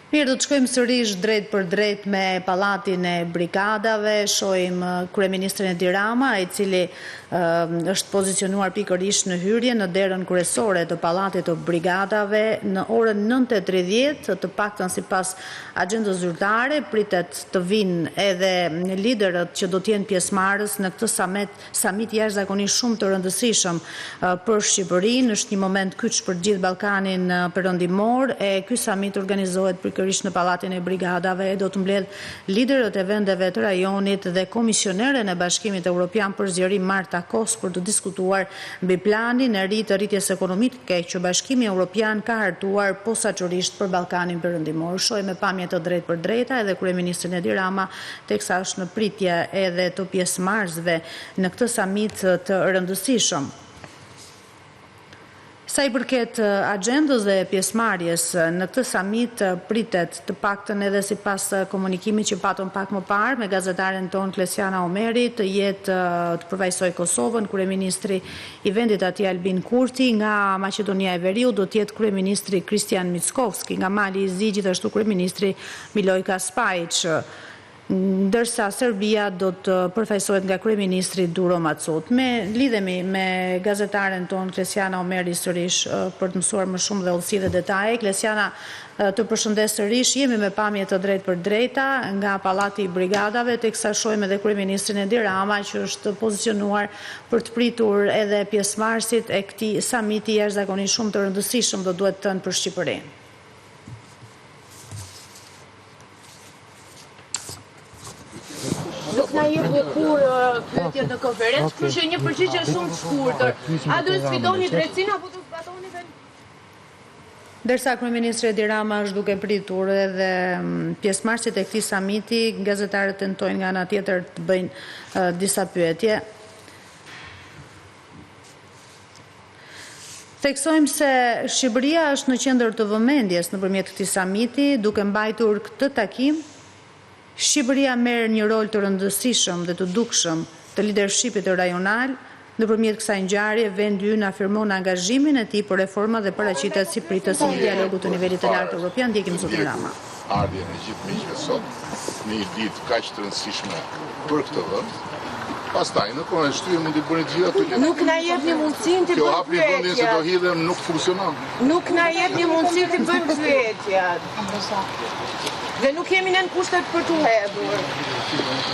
Mirë, do të shkojmë sërish drejt për drejt me Pallatin e Brigadave, shohim kryeministrin Edi Rama, i cili është pozicionuar pikërisht në hyrje në derën kryesore të Pallatit të Brigadave në orën 9:30, të paktën sipas agjendës zyrtare, pritet të vinë edhe liderët që do të jenë pjesëmarrës në këtë samit jashtëzakonisht shumë të rëndësishëm për Shqipërinë. Është një moment kyç për gjithë Ballkanin perëndimor, e ky samit organizohet pikërisht në Pallatin e Brigadave, do të mbledh liderët e vendeve të rajonit dhe komisioneren e Bashkimit Evropian për zgjerim Marta Kos për të diskutuar mbi planin e ri të rritjes ekonomike që Bashkimi Evropian ka hartuar posaçërisht për Ballkanin perëndimor. Shohim me pamje të drejtë për drejta edhe kryeministrin Edi Rama, teksa është në pritje edhe të pjesëmarrësve në këtë samit të rëndësishëm. Sa i përket agjendës dhe pjesëmarrjes në këtë samit, pritet të paktën edhe sipas komunikimit që patëm pak më parë me gazetaren tonë Klesiana Omeri të jetë të përfaqësojë Kosovën, kryeministri i vendit atij Albin Kurti, nga Maqedonia e Veriut do të jetë kryeministri Kristian Mickovski, nga Mali i Zi gjithashtu kryeministri Milojka Spajić, ndërsa Serbia do të përfaqësohet nga kryeministri Duro Macut. Lidhemi me gazetaren tonë Klesiana Omeri sërish për të mësuar më shumë dhe udhësi dhe detaje. Klesiana, të përshëndes sërish, jemi me pamje të drejtë për drejta nga Pallati i Brigadave, teksa shohim edhe kryeministrin Edi Rama që është pozicionuar për të pritur edhe pjesëmarrësit e këtij samiti jashtëzakonisht shumë të rëndësishëm, do duhet thënë, për Shqipërinë. Nuk na jep kur pyetje në konferencë, kështu që një përgjigje shumë të shkurtër. A do të sfidoni drejtsinë apo do të zbatoni vetë? Ndërsa kryeministri Edi Rama është duke pritur edhe pjesëmarrësit e këtij samiti, gazetarët tentojnë nga ana tjetër të bëjnë disa pyetje. Theksojmë se Shqipëria është në qendër të vëmendjes nëpërmjet këtij samiti, duke mbajtur këtë takim. Shqipëria merr një rol të rëndësishëm dhe të dukshëm të leadershipit rajonal. Nëpërmjet kësaj ngjarje, vendi ynë afirmon angazhimin e tij për reforma dhe paraqitet si pritës së dialogut të nivelit të lartë evropian. Ndjekim zotin Rama. Ardhje me gjithë miqve sot në një ditë kaq të rëndësishme për këtë vend. Pastaj në kohën e shtyje mund të bëni gjithë ato. Nuk na jepni mundësinë të bëjmë hapi vendin se do hidhem nuk funksionon. Nuk na jepni mundësinë të bëjmë pyetjet. Dhe nuk jemi në kushtet për të hedhur.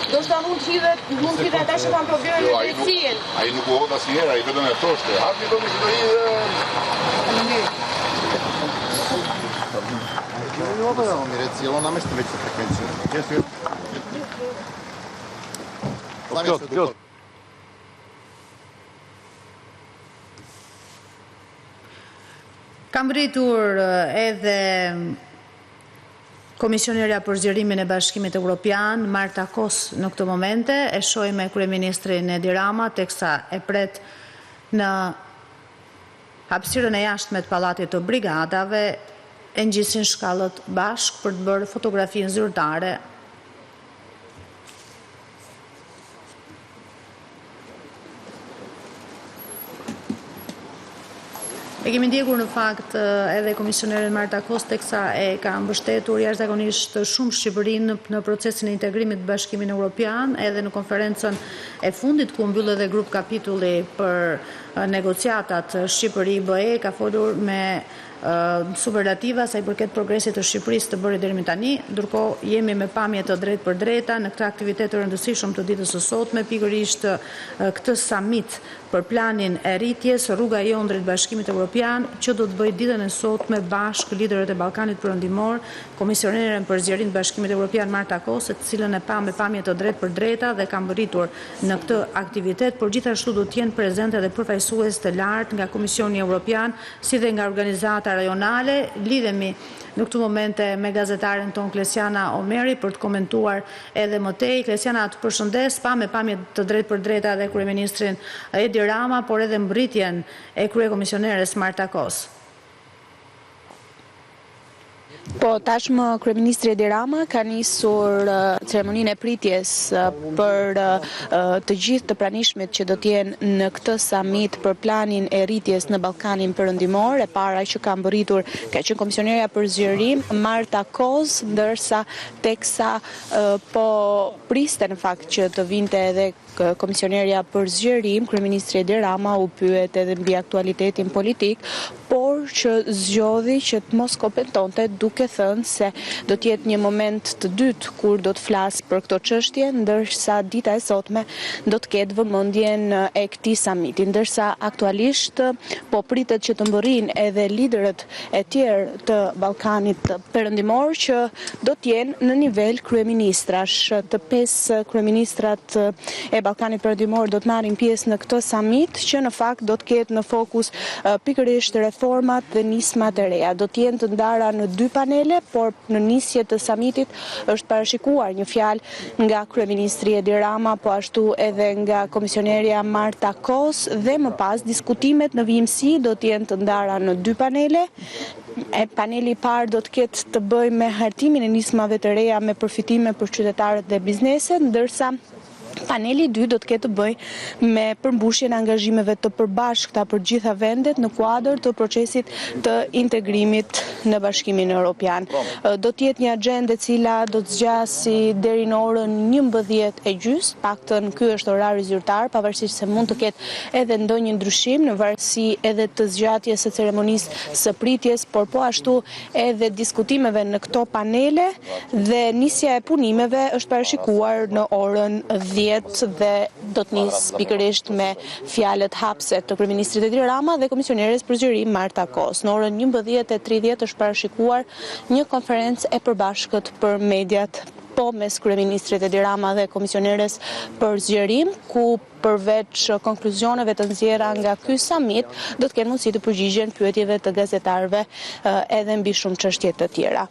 Do shta mund të hidhe ata që kanë probleme me drejtsinë. Ai nuk u hodh asnjëherë, ai vetëm e thoshte. Hapi vendin se do hidhem. Ovo da vam je cijelo namješten veću frekvenciju. Kam rritur edhe komisionerja për zgjerimin e Bashkimit Evropian, Marta Kos, në këtë momente, e shohim me kryeministrin Edi Rama, teksa e pret në hapësirën e jashtme të Pallatit të Brigadave, e ngjisin shkallët bashk për të bërë fotografinë zyrtare. E kemi ndjekur në fakt edhe komisioneren Marta Kos, teksa e ka mbështetur jashtëzakonisht shumë Shqipërinë në procesin e integrimit të Bashkimin Evropian, edhe në konferencën e fundit ku mbyll edhe grup kapitulli për negociatat Shqipëri-BE, ka folur me superlativa sa i përket progresit të Shqipërisë të bërë deri më tani, ndërkohë jemi me pamje të drejtë për drejta në këtë aktivitet të rëndësishëm të ditës së sotme, pikërisht këtë samit për planin e rritjes, rruga jonë drejt Bashkimit Evropian, që do të bëjë ditën e sotme bashkë liderët e Ballkanit perëndimor, komisioneren për zgjerim të Bashkimit Evropian Marta Kos, të cilën e pa me pamje të drejtë për drejta dhe kam rritur në këtë aktivitet, por gjithashtu do të jenë prezente edhe përfaqësues të lartë nga Komisioni Evropian, si dhe nga organizata rajonale. Lidhemi në këtë momente me gazetaren ton Klesiana Omeri për të komentuar edhe më tej. Klesiana, të përshëndes, pa me pamje të drejtë për drejta dhe kryeministrin Edi Rama, por edhe mbritjen e kryekomisioneres Marta Kos. Po, tashmë Kryeministri Edi Rama ka nisur ceremoninë e pritjes për të gjithë të pranishmit që do të jenë në këtë summit për planin e rritjes në Ballkanin Perëndimor. E para që ka mbërritur ka qenë komisionerja për zgjerim Marta Koz, ndërsa teksa po priste në fakt që të vinte edhe komisionerja për zgjerim, Kryeministri Edi Rama u pyet edhe mbi aktualitetin politik, por që zgjodhi që të mos komentonte, duke thënë se do të jetë një moment të dytë kur do të flasë për këto çështje, ndërsa dita e sotme do të ketë vëmendjen e këtij samiti, ndërsa aktualisht po pritet që të mbërrinë edhe liderët e tjerë të Ballkanit Perëndimor që do të jenë në nivel kryeministrash. Të pesë kryeministrat e Ballkanit Perëndimor do të marrin pjesë në këtë summit që në fakt do të ketë në fokus pikërisht reformat dhe nismat e reja. Do të jenë të ndara në 2 panele, por në nisje të summitit është parashikuar një fjalë nga Kryeministri Edi Rama, po ashtu edhe nga komisionerja Marta Kos dhe më pas diskutimet në vijimsi do të jenë të ndara në 2 panele. Paneli i parë do të ketë të bëjë me hartimin e nismave të reja me përfitime për qytetarët dhe bizneset, ndërsa paneli 2 do të ketë të bëjë me përmbushjen e angazhimeve të përbashkëta për gjitha vendet në kuadër të procesit të integrimit në Bashkimin Evropian. Do të jetë një agjendë e cila do të zgjasë deri në orën 11:30, paktën ky është orari zyrtar, pavarësisht se mund të ketë edhe ndonjë ndryshim në varësi edhe të zgjatjes së ceremonisë së pritjes, por po ashtu edhe diskutimeve në këto panele dhe nisja e punimeve është parashikuar në orën 10 dhe do të nis pikërisht me fjalët hapse të Kryeministrit Edi Rama dhe komisioneres për zgjerim Marta Kos. Në orën 11:30 është parashikuar një konferencë e përbashkët për mediat po mes Kryeministrit Edi Rama dhe komisioneres për zgjerim, ku përveç konkluzioneve të nxjerra nga ky summit, do të kenë mundësi të përgjigjen pyetjeve të gazetarëve edhe mbi shumë çështje të tjera.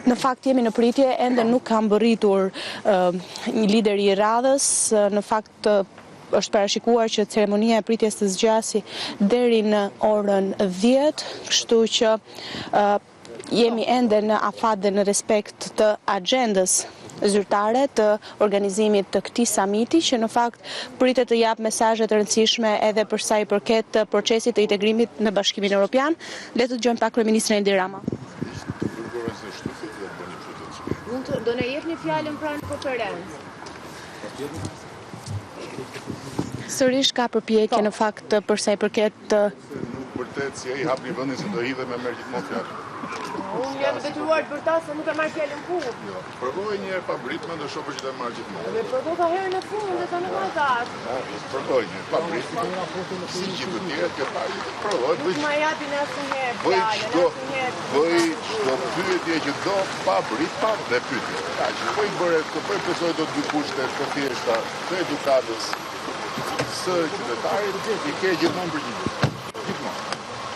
Në fakt jemi në pritje, ende nuk ka mbërritur një lideri i radhës, në fakt është parashikuar që ceremonia e pritjes të zgjasi deri në orën 10, kështu që jemi ende në afat dhe në respekt të agjendës zyrtare të organizimit të këtij samiti, që në fakt pritet të jap mesazhe të rëndësishme edhe për sa i përket procesit të integrimit në Bashkimin Evropian. Le të dëgjojmë pak Kryeministrin Edi Rama. Do na jepni fjalën pranë konferencë. Sërish ka përpjekje në fakt për sa i përket Vërtet si ai hapi vendin se do hidhe me merr gjithmonë fjalë. Unë jam detyruar për ta se nuk e marr fjalën punë. Jo, provoj një herë pa britme do shoh që do marr gjithmonë. Dhe provova herën e fundit, sa nuk ma thash. Provoj një pa britme. Si gjithë të tjerë që pari, provoj. Nuk ma japin asnjëherë Bëj fjalën, çdo pyetje që do pa britme dhe pyetje. Kaq, po i bëre, po i pësoj do 2 kushte të thjeshta të edukatës së qytetarit, i ke gjithmonë përgjigje.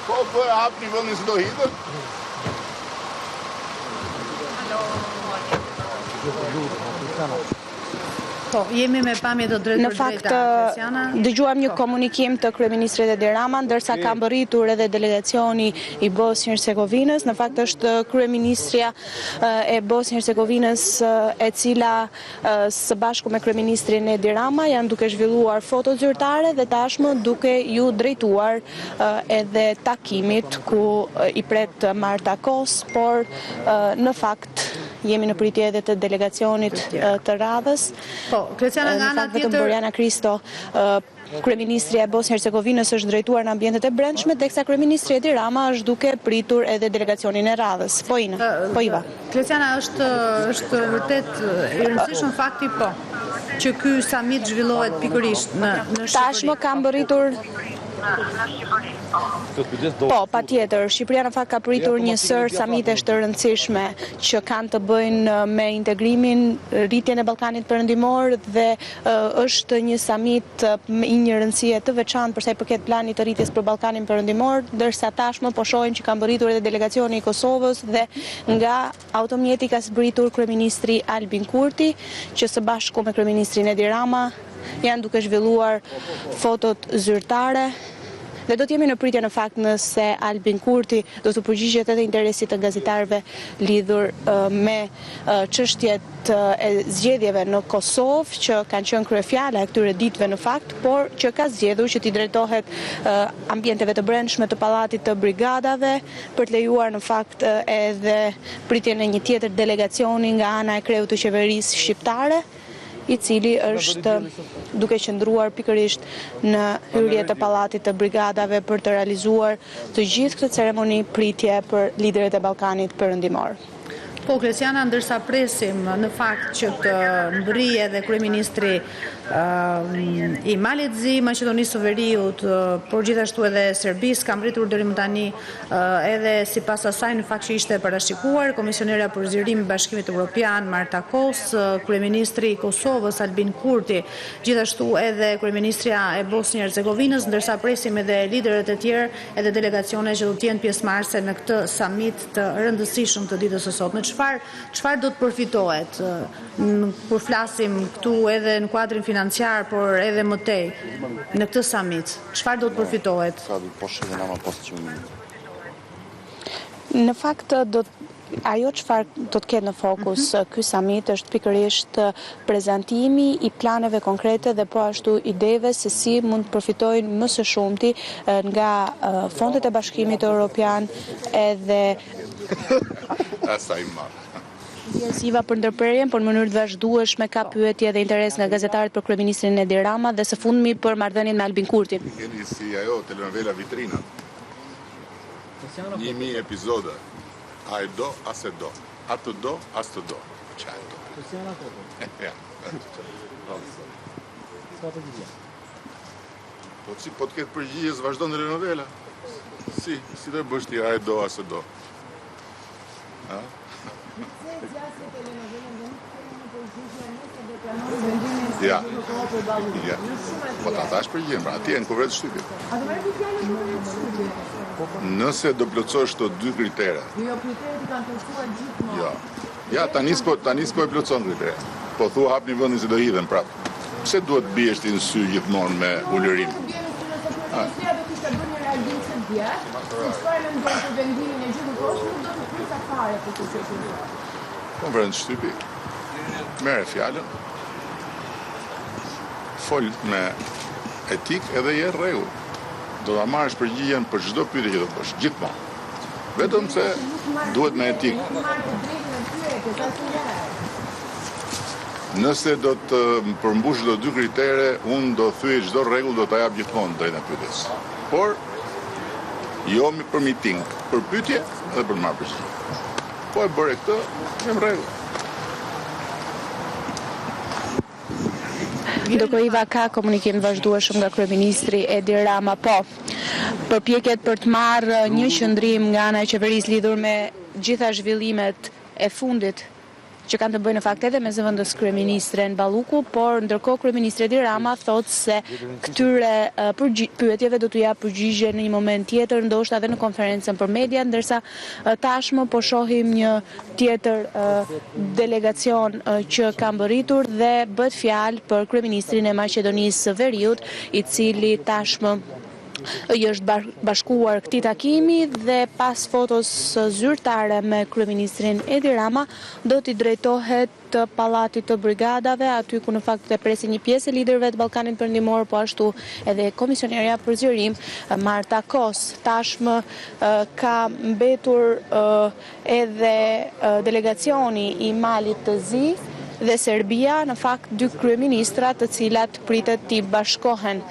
Po hap një vendin se do hidhet. Po, jemi me pamje të drejtë për drejta. Në fakt, dëgjuam një komunikim të Kryeministrit Edi Rama, ndërsa ka mbërritur edhe delegacioni i Bosnjë-Hercegovinës. Në fakt është Kryeministria e Bosnjë-Hercegovinës e cila së bashku me Kryeministrin Edi Rama janë duke zhvilluar foto zyrtare dhe tashmë duke ju drejtuar edhe takimit ku i pret Marta Kos, por në fakt jemi në pritje edhe të delegacionit të radhës. Po, Kreciana nga ana tjetër, Borjana Kristo, Kryeministria e Bosnjë-Hercegovinës është drejtuar në ambientet e brendshme, teksa Kryeministri Edi Rama është duke pritur edhe delegacionin e radhës. Po Iva. Kreciana është vërtet i rëndësishëm fakti që ky summit zhvillohet pikërisht në Shqipëri. Tashmë ka mbërritur Po, patjetër, Shqipëria në fakt ka pritur një sër samitesh të rëndësishme që kanë të bëjnë me integrimin, rritjen e Ballkanit Perëndimor dhe është një samit i një rëndësie të veçantë për sa i përket planit të rritjes për Ballkanin Perëndimor, ndërsa tashmë po shohim që ka mbërritur edhe delegacioni i Kosovës dhe nga automjeti ka zbritur kryeministri Albin Kurti, që së bashku me kryeministrin Edi Rama janë duke zhvilluar fotot zyrtare Dhe do të jemi në pritje në fakt nëse Albin Kurti do të përgjigjet edhe interesit të gazetarëve lidhur me çështjet e zgjedhjeve në Kosovë, që kanë qenë kryefjala e këtyre ditëve në fakt, por që ka zgjedhur që t'i drejtohet ambienteve të brendshme të pallatit të brigadave për të lejuar në fakt edhe pritjen e një tjetër delegacioni nga ana e kreut të qeverisë shqiptare, i cili është duke qëndruar pikërisht në hyrje të pallatit të brigadave për të realizuar të gjithë këtë ceremoni pritje për liderët e Ballkanit Perëndimor. Po, Klesiana, ndërsa presim në fakt që të mbrije dhe kryeministri i Malit Zi, Maqedonisë së Veriut, por gjithashtu edhe Serbisë, ka mbritur deri më tani edhe sipas asaj në fakt që ishte parashikuar komisionera për zgjerim i Bashkimit Evropian Marta Kos, kryeministri i Kosovës Albin Kurti, gjithashtu edhe kryeministria e Bosnjë Hercegovinës, ndërsa presim edhe liderët e tjerë edhe delegacione që do të jenë pjesëmarrëse në këtë summit të rëndësishëm të ditës së sotme. Çfarë do të përfitohet? Kur flasim këtu edhe në kuadrin financiar, por edhe më tej në këtë summit, çfarë do të përfitohet? Në fakt ajo çfarë do të ketë në fokus ky summit është pikërisht prezantimi i planeve konkrete dhe po ashtu ideve se si mund të përfitojnë më së shumti nga fondet e Bashkimit Evropian edhe Siva për ndërprerjen, por në mënyrë të vazhdueshme ka pyetje dhe interes nga gazetarët për kryeministrin Edi Rama dhe së fundmi për marrëdhënien me Albin Kurti. Keni si ajo telenovela Vitrina. 1000 epizode. A e do, as e do. A të do, as të do. Qa e do. Po si po të ketë përgjigjes vazhdo në telenovela? Si do e bësh ti a e do, as e do. Ja. Po ta thash përgjigjen, pra atje në kuvret shtypje. Nëse do plotësosh këto dy kritere. Jo, kriteret i kanë plotësuar gjithmonë. Jo. Ja, tani s'po e plotëson kriteret. Po thua hapni vendin se do hidhen prapë. Pse duhet biesh ti në sy gjithmonë me ulërim? Kryeministria do kishte bërë një reagim të vjet, çfarë mendon për vendimin e gjithë kohës, nuk do të prisa fare për këtë çështje. Konferencë shtypi. Merre fjalën. Fol me etik edhe je rregull. Do ta marrësh përgjigjen për çdo pyetje që do të bësh, gjithmonë. Vetëm se duhet me etik. Nëse do të përmbush do dy kritere, unë do thyej çdo rregull do ta jap gjithmonë drejtën e pyetjes. Por jo për miting, për pyetje dhe për marrë përgjigje. Po e bëre këtë, jam rregull. Ndërkohë Iva ka komunikim vazhdueshëm nga kryeministri Edi Rama, po përpjekjet për të marrë një qëndrim nga ana e qeverisë lidhur me gjitha zhvillimet e fundit që kanë të bëjnë në fakt edhe me zëvendës kryeministren Balluku, por ndërkohë kryeministri Edi Rama thotë se këtyre pyetjeve do t'u jap përgjigje në një moment tjetër, ndoshta edhe në konferencën për media, ndërsa tashmë po shohim një tjetër delegacion që ka mbërritur dhe bëhet fjalë për kryeministrin e Maqedonisë së Veriut, i cili tashmë është bashkuar këtij takimi dhe pas fotos zyrtare me kryeministrin Edi Rama do t'i drejtohet pallatit të brigadave, aty ku në fakt e presi një pjesë e liderëve të Ballkanit Perëndimor, po ashtu edhe komisionerja për zgjerim Marta Kos. Tashmë ka mbetur edhe delegacioni i Malit të Zi dhe Serbia, në fakt dy kryeministra të cilat pritet t'i bashkohen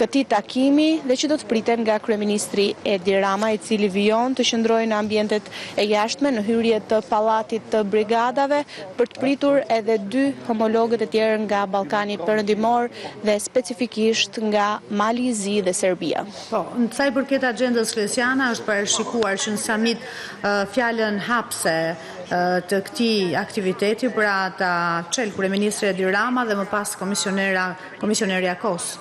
këtij takimi dhe që do të priten nga kryeministri Edi Rama, i cili vijon të qëndrojë në ambientet e jashtme në hyrje të pallatit të brigadave për të pritur edhe dy homologët e tjerë nga Ballkani Perëndimor dhe specifikisht nga Mali i Zi dhe Serbia. Po, në sa i përket agjendës Klesiana, është parashikuar që në summit fjalën hapse të këtij aktiviteti pra ta çel kryeministri Edi Rama dhe më pas komisionerja Kos.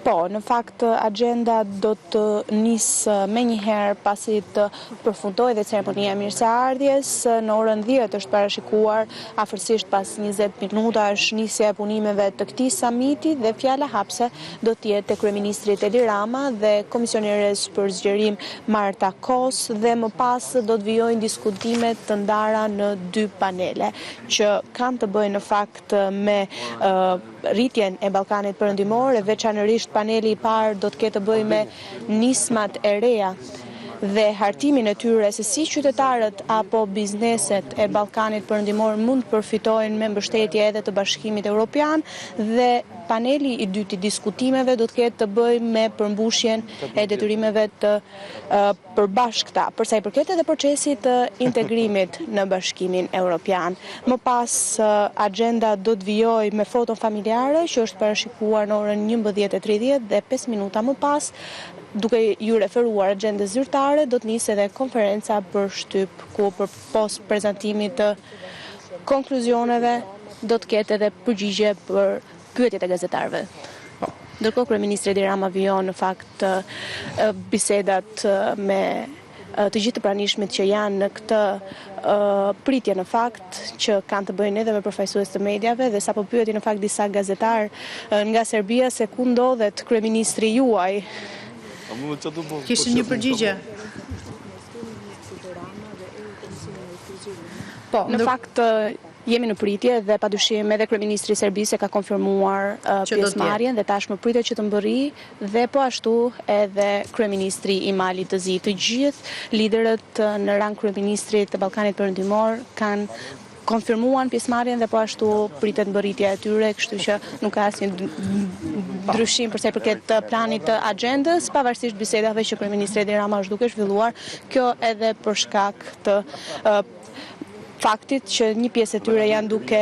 Po, në fakt agenda do të nisë me njëherë pasi të përfundojë dhe ceremonia mirëseardhjes. Në orën 10 është parashikuar afërsisht pas 20 minuta është nisja e punimeve të këtij samiti dhe fjala hapse do të jetë te kryeministri Edi Rama dhe komisioneres për zgjerim Marta Kos dhe më pas do të vijojnë diskutime të ndara në 2 panele që kanë të bëjnë në fakt me rritjen e Ballkanit Perëndimor, veçanërisht paneli i parë do të ketë të bëjë me nismat e reja dhe hartimin e tyre se si qytetarët apo bizneset e Ballkanit Perëndimor mund të përfitojnë me mbështetje edhe të Bashkimit Evropian dhe paneli i dytë i diskutimeve do të ketë të bëjë me përmbushjen e detyrimeve të përbashkëta, përsa i përket edhe procesit të integrimit në Bashkimin Evropian. Më pas agenda do të vijojë me foton familjare që është parashikuar në orën 11:30 dhe 5 minuta më pas, duke ju referuar agendës zyrtare, do të nisë edhe konferenca për shtyp ku përpos prezantimit të konkluzioneve do të ketë edhe përgjigje për pyetjet e gazetarëve. Ndërkohë kryeministri Edi Rama vijon në fakt bisedat me të gjithë të pranishmit që janë në këtë pritje në fakt që kanë të bëjnë edhe me përfaqësues të mediave dhe sapo pyeti në fakt disa gazetar nga Serbia se ku ndodhet kryeministri juaj. Kishin një përgjigje? Po, në fakt jemi në pritje dhe padyshim edhe kryeministri i Serbisë ka konfirmuar pjesëmarrjen dhe tashmë pritet që të mbërri dhe po ashtu edhe kryeministri i Malit të Zi. Të gjithë liderët në rang kryeministri të Ballkanit Perëndimor kanë konfirmuan pjesëmarrjen dhe po ashtu pritet mbërritja e tyre, kështu që nuk ka asnjë ndryshim përsa i përket planit të agendës, pavarësisht bisedave që kryeministri Edi Rama është duke zhvilluar, kjo edhe për shkak të faktit që një pjesë e tyre janë duke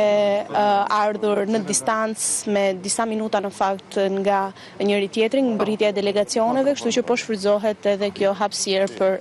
ardhur në distancë me disa minuta në fakt nga njëri tjetri, mbërritja e delegacioneve, kështu që po shfrytëzohet edhe kjo hapësirë për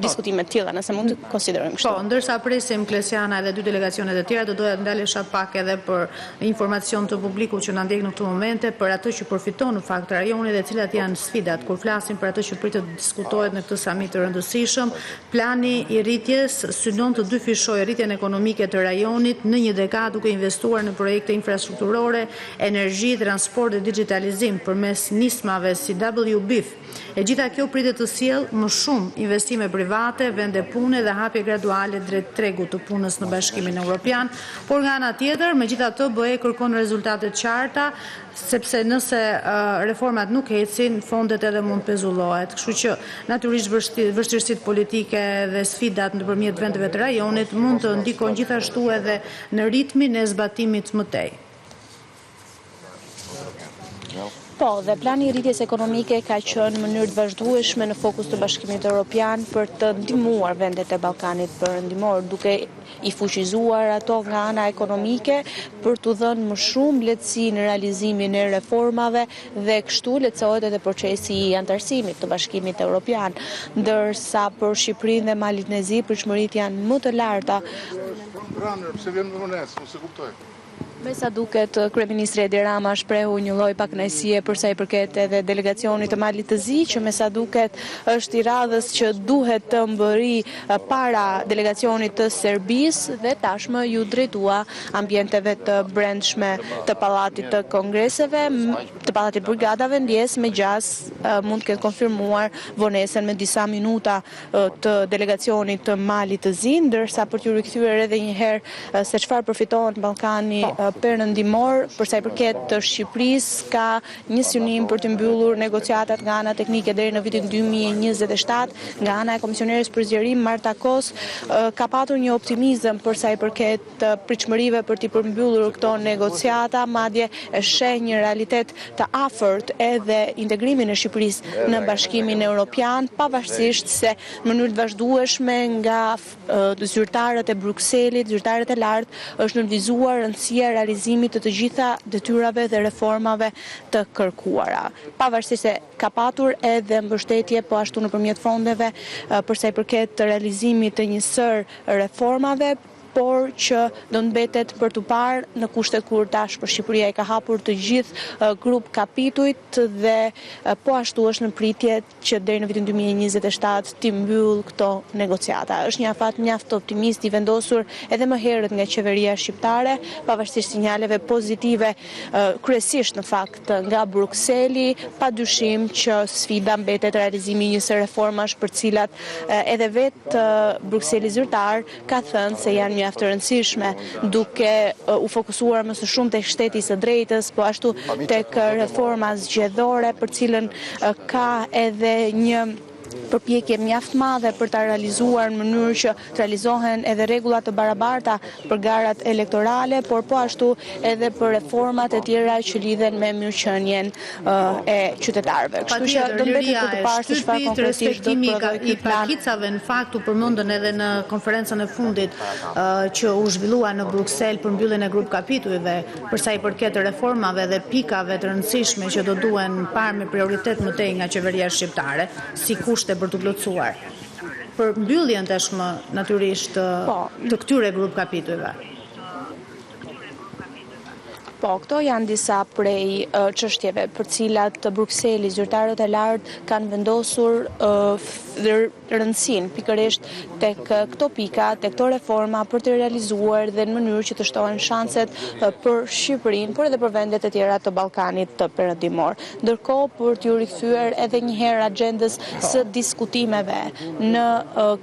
diskutime të tilla, nëse mund të konsiderojmë kështu. Po, ndërsa presim Klesiana edhe 2 delegacionet e tjera, do doja të ndalesha pak edhe për informacion të publikut që na ndjek në këto momente për atë që përfiton në fakt rajoni dhe cilat janë sfidat. Kur flasim për atë që pritet të diskutohet në këtë samit të rëndësishëm, plani i rritjes synon të dyfishojë rritjen ekonomike të rajonit në një dekadë duke investuar në projekte infrastrukturore, energji, transport dhe digitalizim përmes nismave si WBIF. E gjitha kjo pritet të sjellë më shumë investime private, vende pune dhe hapje graduale drejt tregut të punës në Bashkimin Evropian, por nga ana tjetër, megjithatë BE kërkon rezultate të qarta, sepse nëse reformat nuk ecin, fondet edhe mund pezullohet. Kështu që natyrisht vështirësitë politike dhe sfidat nëpërmjet vendeve të rajonit mund të ndikojnë gjithashtu edhe në ritmin e zbatimit më tej. Po, dhe plani i rritjes ekonomike ka qenë në mënyrë të vazhdueshme në fokus të Bashkimit Evropian për të ndihmuar vendet e Ballkanit Perëndimor, duke i fuqizuar ato nga ana ekonomike për t'u dhënë më shumë lehtësi në realizimin e reformave dhe kështu lehtësohet edhe procesi i antarësimit të Bashkimit Evropian, ndërsa për Shqipërinë dhe Malin e Zi pritshmëritë janë më të larta. Pse vjen në vonesë, mos e kuptoj. Me sa duket, kryeministri Edi Rama shprehu një lloj pakënaqësie përsa i përket edhe delegacionit të Malit të Zi, që me sa duket është i radhës që duhet të mbërri para delegacionit të Serbisë dhe tashmë ju drejtua ambienteve të brendshme të Pallatit të Kongreseve, të Pallatit Brigadave, ndjes me gjas mund të ketë konfirmuar vonesën me disa minuta të delegacionit të Malit të Zi, ndërsa për t'ju rikthyer edhe një herë se çfarë përfiton Ballkani Perëndimor, përsa i përket të Shqipërisë, ka një synim për të mbyllur negociatat nga ana teknike deri në vitin 2027, nga ana e komisioneres për zgjerim Marta Kos ka patur një optimizëm përsa i përket pritshmërive për të përmbyllur këto negociata, madje e sheh një realitet të afërt edhe integrimin e Shqipërisë në Bashkimin Evropian, pavarësisht se në mënyrë të vazhdueshme nga zyrtarët e Brukselit, zyrtarët e lartë, është nënvizuar rëndësia realizimit të gjitha detyrave dhe reformave të kërkuara. Pavarësisht se ka patur edhe mbështetje po ashtu nëpërmjet fondeve përsa i përket realizimit të një sër reformave, por që do mbetet për të parë në kushtet kur tash për Shqipëria i ka hapur të gjithë grup kapitujt dhe po ashtu është në pritje që deri në vitin 2027 të mbyll këto negociata. Është një afat mjaft optimist i vendosur edhe më herët nga qeveria shqiptare, pavarësisht sinjaleve pozitive kryesisht në fakt nga Brukseli, padyshim që sfida mbetet realizimi i një reformash për cilat edhe vetë Brukseli zyrtar ka thënë se janë mjaft të rëndësishme, duke u fokusuar më së shumë tek shteti i së drejtës, po ashtu tek reforma zgjedhore, për cilën ka edhe një përpjekje mjaft madhe për ta realizuar në mënyrë që të realizohen edhe rregulla të barabarta për garat elektorale, por po ashtu edhe për reformat e tjera që lidhen me mirëqenien e qytetarëve. Kështu që do mbetet për të parë se çfarë konkretisht do të prodhojë i pakicave në fakt u përmendën edhe në konferencën e fundit që u zhvillua në Bruksel për mbylljen e grup kapitujve për sa i përket reformave dhe pikave të rëndësishme që do duhen parë me prioritet më tej nga qeveria shqiptare, si kushte për të plotësuar. Për mbylljen tashmë natyrisht të këtyre grup kapitujve. Po, këto janë disa prej çështjeve për cilat Brukseli, zyrtarët e lartë kanë vendosur rëndësinë pikërisht tek këto pika, tek këto reforma për të realizuar dhe në mënyrë që të shtohen shanset për Shqipërinë, por edhe për vendet e tjera të Ballkanit të Perëndimor. Ndërkohë, për t'ju rikthyer edhe një herë agjendës së diskutimeve në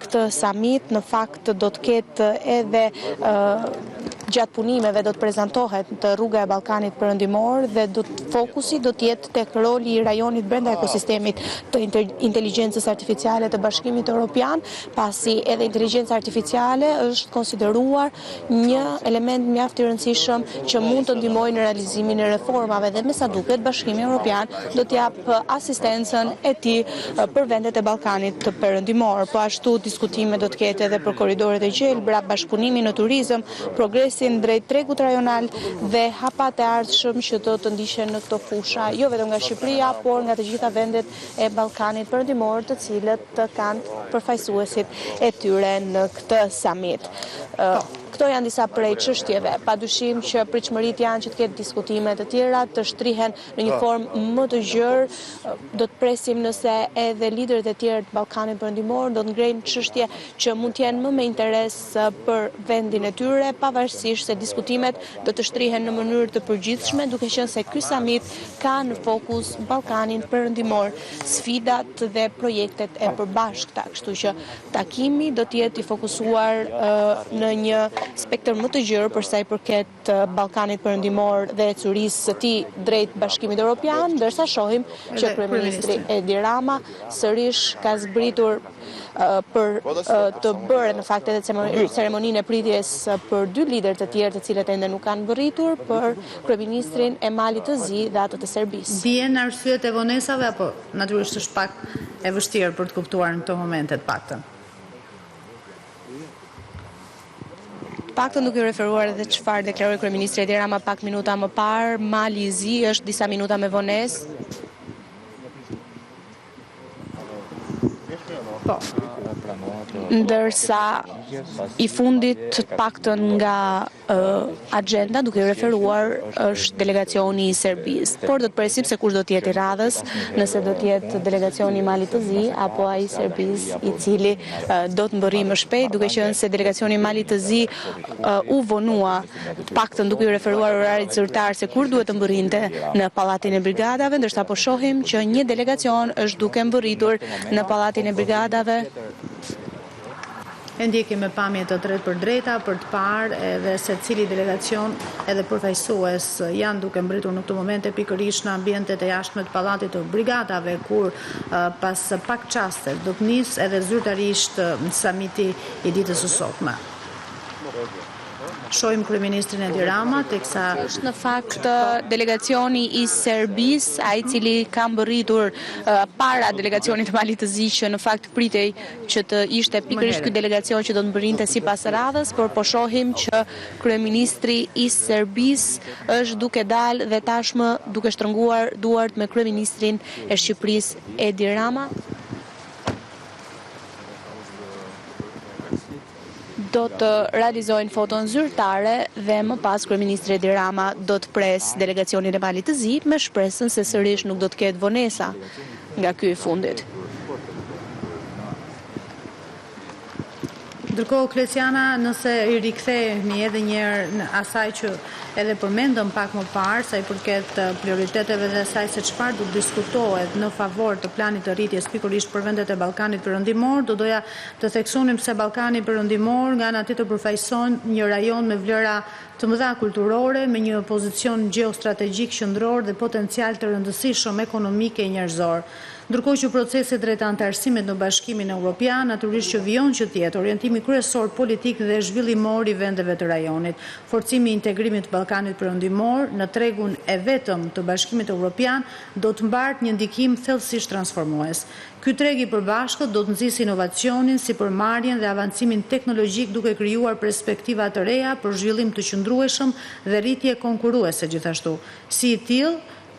këtë summit, në fakt do të ketë edhe gjatë punimeve do të prezantohet të rruga e Ballkanit Perëndimor dhe fokusi do të jetë tek roli i rajonit brenda ekosistemit të inteligjencës artificiale të Bashkimit Evropian, pasi edhe inteligjenca artificiale është konsideruar një element mjaft i rëndësishëm që mund të ndihmojë në realizimin e reformave dhe me sa duket Bashkimi Evropian do të jap asistencën e tij për vendet e Ballkanit të Perëndimor. Po ashtu diskutime do të ketë edhe për korridoret e gjelbra, bashkëpunimin në turizëm, progresin drejt tregut rajonal dhe hapat e ardhshëm që do të ndiqen në këto fusha, jo vetëm nga Shqipëria, por nga të gjitha vendet e Ballkanit Perëndimor, të cilët kanë përfaqësuesit e tyre në këtë summit. Këto janë disa prej çështjeve. Padyshim që pritshmëritë janë që të ketë diskutime të tjera, të shtrihen në një formë më të gjerë. Do të presim nëse edhe liderët e tjerë të Ballkanit Perëndimor do të ngrejnë çështje që mund të jenë më me interes për vendin e tyre, pavarësisht se diskutimet do të shtrihen në mënyrë të përgjithshme, duke qenë se ky summit ka në fokus Ballkanin Perëndimor, sfidat dhe projektet e përbashkëta. Kështu që takimi do të jetë i fokusuar në një spektër më të gjerë për sa i përket Ballkanit Perëndimor dhe ecurisë së tij drejt Bashkimit Evropian, ndërsa shohim që kryeministri Edi Rama sërish ka zbritur për të bërë në fakt edhe ceremoninë e pritjes për dy lider të tjerë të cilët ende nuk kanë mbërritur, për kryeministrin e Malit të Zi dhe atë të Serbisë. Dihen arsyet e vonesave apo natyrisht është pak e vështirë për të kuptuar në këto momente të paktën? Paktën duke referuar edhe çfarë deklaroi kryeministri Edi Rama pak minuta më parë, Mali i Zi është disa minuta me vonesë. Po. Ndërsa i fundit të paktën nga agenda duke referuar është delegacioni i Serbisë. Por do të presim se kush do të jetë i radhës, nëse do të jetë delegacioni i Malit të Zi apo ai i Serbisë i cili do të mbërrijë më shpejt, duke qenë se delegacioni i Malit të Zi u vonua paktën duke referuar orarit zyrtar se kur duhet të mbërrinte në pallatin e brigadave, ndërsa po shohim që një delegacion është duke mbërritur në pallatin e brigadave. E ndjekim me pamje të drejt për drejta për të parë edhe se cili delegacion edhe përfaqësues janë duke mbritur në këtë momente pikërisht në ambientet e jashtme të pallatit të brigadave, kur pas pak çaste do të nisë edhe zyrtarisht samiti i ditës së sotme. Shohim kryeministrin Edi Rama, teksa është në fakt delegacioni i Serbisë, ai i cili ka mbërritur para delegacionit të Malit të Zi, që në fakt pritej që të ishte pikërisht ky delegacion që do të mbërrinte sipas radhës, por po shohim që kryeministri i Serbisë është duke dalë dhe tashmë duke shtrënguar duart me kryeministrin e Shqipërisë Edi Rama. do të realizojnë foton zyrtare dhe më pas Kryeministri Edi Rama do të pres delegacionin e Malit të Zi me shpresën se sërish nuk do të ketë vonesa nga ky i fundit. Ndërkohë, Kleciana, nëse i rikthehemi edhe njëherë në asaj që edhe përmendëm pak më parë, sa i përket prioriteteve dhe asaj se çfarë do të diskutohet në favor të planit të rritjes pikërisht për vendet e Ballkanit Perëndimor, do doja të theksonim se Ballkani Perëndimor nga ana tjetër përfaqëson një rajon me vlera të mëdha kulturore, me një pozicion gjeostrategjik qendror dhe potencial të rëndësishëm ekonomik e njerëzor. Ndërkohë që procesi drejt anëtarësimit në Bashkimin Evropian natyrisht që vijon që tjetë orientimi kryesor politik dhe zhvillimor i vendeve të rajonit. Forcimi i integrimit të Ballkanit Perëndimor në tregun e vetëm të Bashkimit Evropian do të mbart një ndikim thellësisht transformues. Ky treg i përbashkët do të nxjisë inovacionin, sipërmarrjen dhe avancimin teknologjik duke krijuar perspektiva të reja për zhvillim të qëndrueshëm dhe rritje konkurruese gjithashtu. Si i tillë,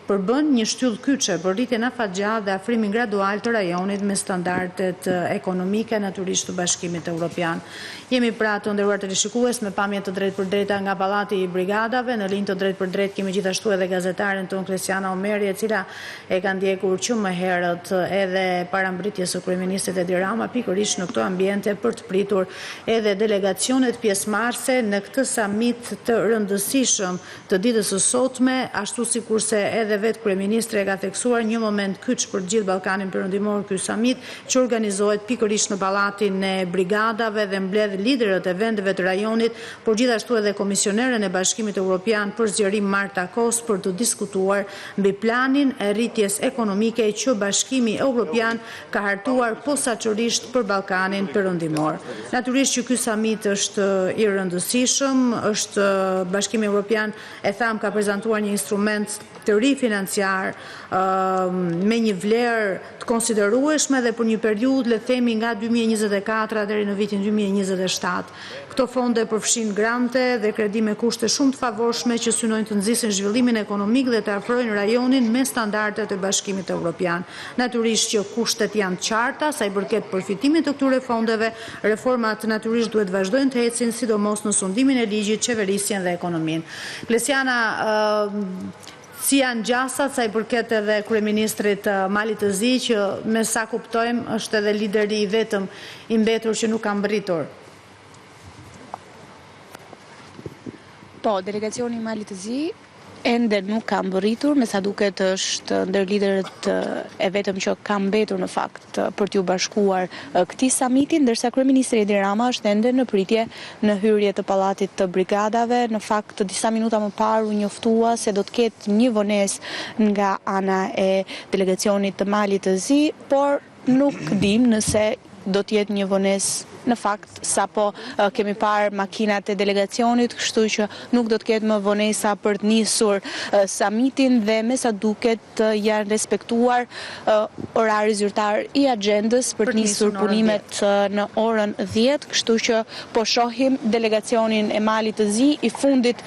përbën një shtyllë kyçe për rritjen afatgjatë dhe afrimin gradual të rajonit me standardet ekonomike natyrisht të Bashkimit Evropian. Jemi pra të nderuar teleshikues me pamje të drejtpërdrejta nga Pallati i Brigadave, në linjë të drejtpërdrejtë kemi gjithashtu edhe gazetaren tonë Kleciana Omeri, e cila e ka ndjekur që më herët edhe parambritjes së kryeministrit Edi Rama pikërisht në këto ambiente për të pritur edhe delegacionet pjesëmarrëse në këtë samit të rëndësishëm të ditës së sotme, ashtu sikurse edhe vetë kryeministri e ka theksuar një moment kyç për gjithë Ballkanin Perëndimor ky samit që organizohet pikërisht në Pallatin e Brigadave dhe mbledh liderët e vendeve të rajonit, por gjithashtu edhe komisioneren e Bashkimit Evropian për zgjerim Marta Kos për të diskutuar mbi planin e rritjes ekonomike që Bashkimi Evropian ka hartuar posaçërisht për Ballkanin Perëndimor. Natyrisht që ky samit është i rëndësishëm, është Bashkimi Evropian e tham ka prezantuar një instrument të ri financiar me një vlerë të konsiderueshme dhe për një periudhë le themi nga 2024 deri në vitin 2027. Këto fonde përfshin grante dhe kredi me kushte shumë të favorshme që synojnë të nxisin zhvillimin ekonomik dhe të afrojnë rajonin me standardet e Bashkimit Evropian. Natyrisht që kushtet janë të qarta sa i përket përfitimit të këtyre fondeve, reformat natyrisht duhet vazhdojnë të ecin sidomos në sundimin e ligjit, qeverisjen dhe ekonominë. Kleciana, si janë gjasat sa i përket edhe kryeministrit Malit të Zi, që me sa kuptojmë është edhe lideri i vetëm i mbetur që nuk ka mbërritur. Po, delegacioni i Malit të Zi ende nuk ka mbërritur, me sa duket është ndër liderët e vetëm që ka mbetur në fakt për t'ju bashkuar këtij samiti, ndërsa kryeministri Edi Rama është ende në pritje në hyrje të Pallatit të Brigadave. Në fakt disa minuta më parë u njoftua se do të ketë një vonesë nga ana e delegacionit të Malit të Zi, por nuk dim nëse do të jetë një vonesë. Në fakt, sapo kemi parë makinat e delegacionit, kështu që nuk do të ketë më vonesa për të nisur samitin dhe me sa duket janë respektuar orari zyrtar i agjendës për të nisur punimet në orën 10, kështu që po shohim delegacionin e Malit të Zi i fundit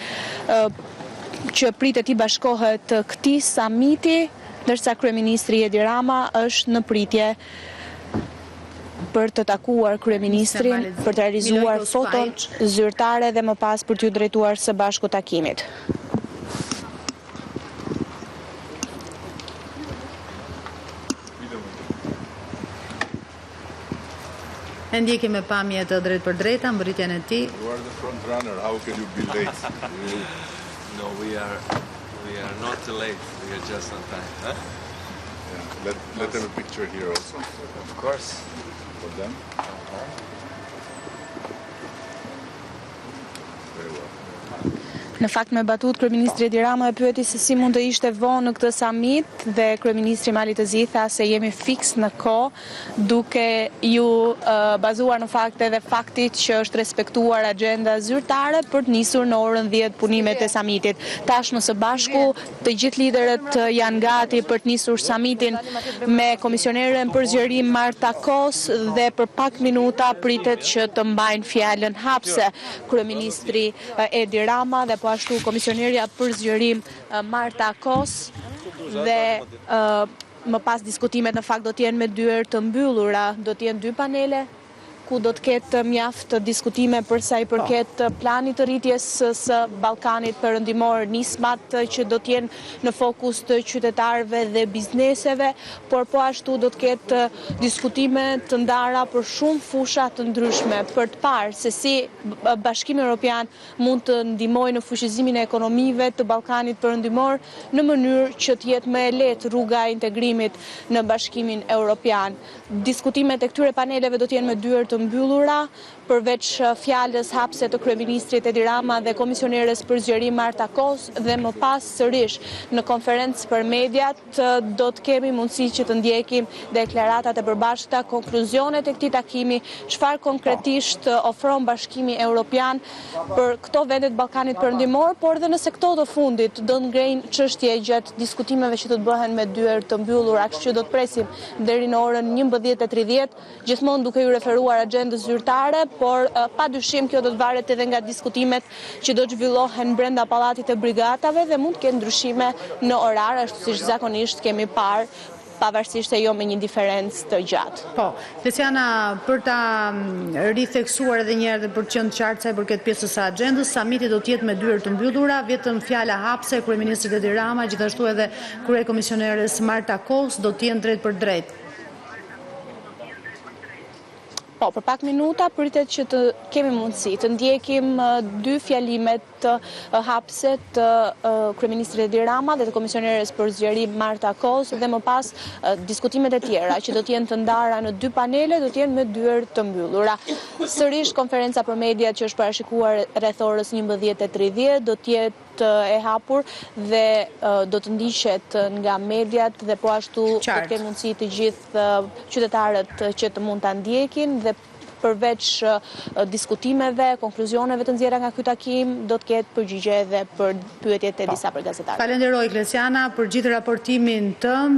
që pritet i bashkohet këtij samiti, ndërsa kryeministri Edi Rama është në pritje për të takuar kryeministrin, për të realizuar foton zyrtare dhe më pas për t'ju drejtuar së bashku takimit. E ndjekim me pamje të drejtpërdrejta mbërritjen e tij. You are the front runner, how can you be late? No, we are not late. We are just on time. Huh? Yeah. Let them a picture here also. Of course. For them. Very well. Në fakt me batut, kryeministri Edi Rama e pyeti se si mund të ishte vonë në këtë samit dhe kryeministri Malit të Zi tha se jemi fiks në kohë, duke ju bazuar në fakt edhe faktit që është respektuar agjenda zyrtare për të nisur në orën 10 punimet e samitit. Tashmë së bashku, të gjithë liderët janë gati për të nisur samitin me komisioneren për zgjerim Marta Kos dhe për pak minuta pritet që të mbajnë fjalën hapse kryeministri Edi Rama dhe po ashtu komisionerja për zgjerim Marta Kos dhe më pas diskutimet në fakt do t'jenë me dyer të mbyllura, do t'jenë dy panele ku do të ketë mjaft diskutime për sa i përket planit të rritjes së Ballkanit Perëndimor, nismat që do të jenë në fokus të qytetarëve dhe bizneseve, por po ashtu do të ketë diskutime të ndara për shumë fusha të ndryshme për të parë se si Bashkimi Evropian mund të ndihmojë në fuqizimin e ekonomive të Ballkanit Perëndimor në mënyrë që të jetë më e lehtë rruga e integrimit në Bashkimin Evropian. Diskutimet e këtyre paneleve do të jenë me dyert të mbyllura, përveç fjalës hapse të kryeministrit Edi Rama dhe komisioneres për zgjerim Marta Kos, dhe më pas sërish në konferencë për mediat do të kemi mundësi që të ndjekim deklaratat e përbashkëta, konkluzionet e këtij takimi, çfarë konkretisht ofron Bashkimi Evropian për këto vende të Ballkanit Perëndimor, por edhe nëse këto të fundit do ngrejnë çështje gjatë diskutimeve që do të bëhen me dyert të mbyllura, kështu që do të presim deri në orën 11:30, gjithmonë duke ju referuar agjendës zyrtare, por pa dyshim kjo do të varet edhe nga diskutimet që do të zhvillohen brenda pallatit të brigatave dhe mund të ketë ndryshime në orar, ashtu siç zakonisht kemi parë, pavarësisht e jo me një diferencë të gjatë. Po, Lesiana, për ta ritheksuar edhe një herë dhe për të qenë qartë sa i përket pjesës së agjendës, samiti do të jetë me dyert të mbyllura, vetëm fjala hapse e kryeministrit Edi Rama, gjithashtu edhe kryekomisioneres Marta Kos do të jenë drejt për drejt. Po, për pak minuta pritet që të kemi mundësi të ndjekim dy fjalimet hapse të kryeministrit Edi Rama dhe të komisioneres për zgjerim Marta Kos, dhe më pas diskutimet e tjera që do të jenë të ndara në dy panele do të jenë me dyert të mbyllura. Sërish konferenca për media që është parashikuar rreth orës 11:30 do të jetë e hapur dhe do të ndiqet nga mediat dhe po ashtu do të kenë mundësi të gjithë qytetarët që të mund ta ndjekin, dhe përveç diskutimeve, konkluzioneve të nxjerra nga ky takim, do të ketë përgjigje edhe për pyetjet e disa gazetarëve. Falenderoj Lesiana për gjithë raportimin tënd.